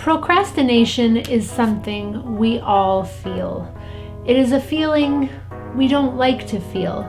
Procrastination is something we all feel. It is a feeling we don't like to feel.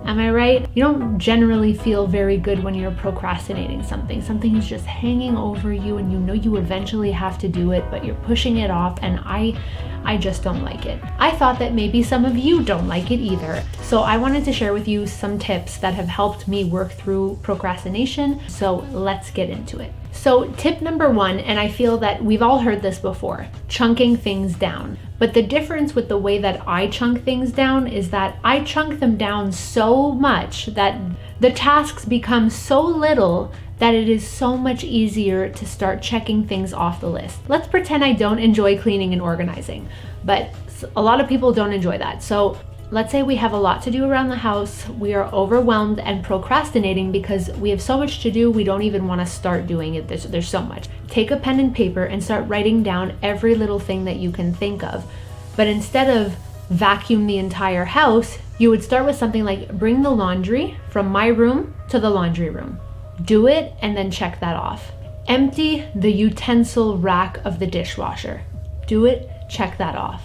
Am I right? You don't generally feel very good when you're procrastinating something. Something is just hanging over you and you know you eventually have to do it, but you're pushing it off, and I just don't like it. I thought that maybe some of you don't like it either. So I wanted to share with you some tips that have helped me work through procrastination. So let's get into it. So tip number one, and I feel that we've all heard this before, chunking things down. But the difference with the way that I chunk things down is that I chunk them down so much that the tasks become so little that it is so much easier to start checking things off the list. Let's pretend I don't enjoy cleaning and organizing, but a lot of people don't enjoy that. So let's say we have a lot to do around the house. We are overwhelmed and procrastinating because we have so much to do, we don't even want to start doing it. There's so much. Take a pen and paper and start writing down every little thing that you can think of. But instead of vacuum the entire house, you would start with something like bring the laundry from my room to the laundry room. Do it and then check that off. Empty the utensil rack of the dishwasher. Do it, check that off.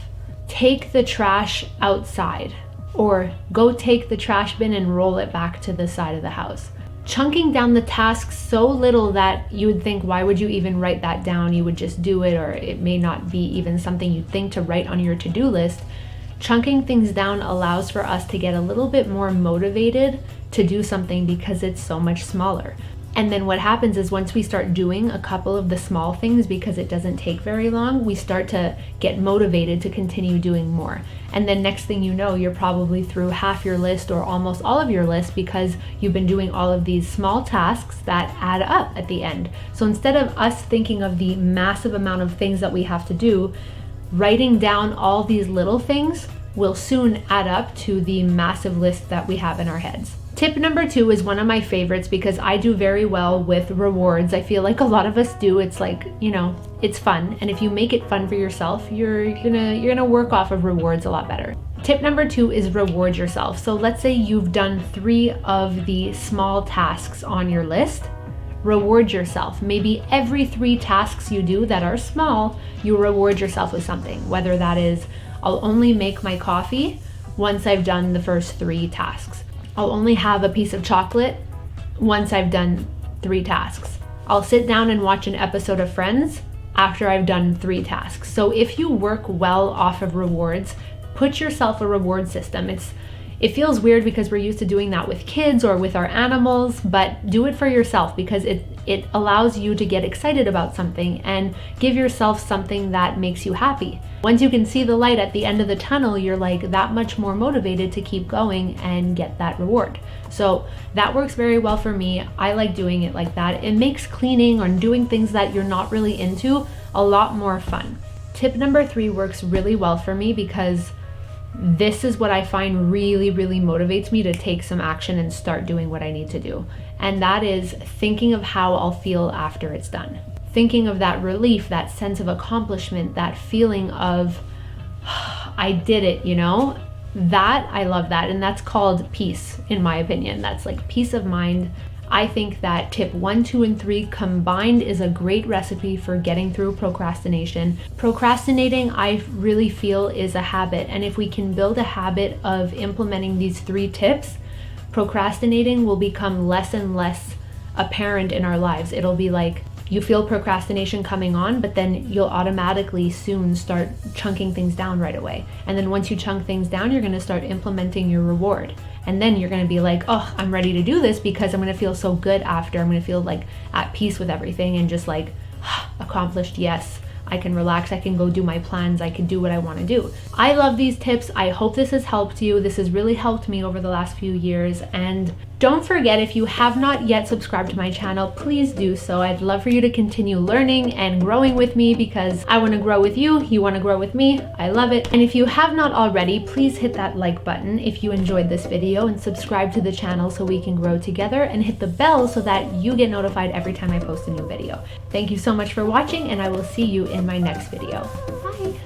Take the trash outside, or go take the trash bin and roll it back to the side of the house. Chunking down the tasks so little that you would think, why would you even write that down? You would just do it, or it may not be even something you'd think to write on your to-do list. Chunking things down allows for us to get a little bit more motivated to do something because it's so much smaller. And then what happens is once we start doing a couple of the small things, because it doesn't take very long, we start to get motivated to continue doing more. And then next thing you know, you're probably through half your list or almost all of your list because you've been doing all of these small tasks that add up at the end. So instead of us thinking of the massive amount of things that we have to do, writing down all these little things will soon add up to the massive list that we have in our heads. Tip number 2 is one of my favorites because I do very well with rewards. I feel like a lot of us do. It's like, it's fun. And if you make it fun for yourself, you're gonna work off of rewards a lot better. Tip number 2 is reward yourself. So let's say you've done 3 of the small tasks on your list. Reward yourself. Maybe every 3 tasks you do that are small, you reward yourself with something. Whether that is, I'll only make my coffee once I've done the first 3 tasks. I'll only have a piece of chocolate once I've done 3 tasks. I'll sit down and watch an episode of Friends after I've done 3 tasks. So if you work well off of rewards, put yourself a reward system. It feels weird because we're used to doing that with kids or with our animals, but do it for yourself because it allows you to get excited about something and give yourself something that makes you happy. Once you can see the light at the end of the tunnel, you're like that much more motivated to keep going and get that reward. So that works very well for me. I like doing it like that. It makes cleaning or doing things that you're not really into a lot more fun. Tip number 3 works really well for me because this is what I find really, really motivates me to take some action and start doing what I need to do. And that is thinking of how I'll feel after it's done. Thinking of that relief, that sense of accomplishment, that feeling of, I did it, That, I love that. And that's called peace, in my opinion. That's like peace of mind. I think that tip 1, 2, and 3 combined is a great recipe for getting through procrastination. Procrastinating, I really feel, is a habit. And if we can build a habit of implementing these 3 tips, procrastinating will become less and less apparent in our lives. It'll be like you feel procrastination coming on, but then you'll automatically soon start chunking things down right away. And then once you chunk things down, you're gonna start implementing your reward. And then you're gonna be like, oh, I'm ready to do this because I'm gonna feel so good after. I'm gonna feel like at peace with everything and just like accomplished, yes. I can relax, I can go do my plans, I can do what I wanna do. I love these tips. I hope this has helped you. This has really helped me over the last few years. And don't forget, if you have not yet subscribed to my channel, please do so. I'd love for you to continue learning and growing with me because I wanna grow with you, you wanna grow with me. I love it. And if you have not already, please hit that like button if you enjoyed this video and subscribe to the channel so we can grow together, and hit the bell so that you get notified every time I post a new video. Thank you so much for watching, and I will see you in my next video. Bye.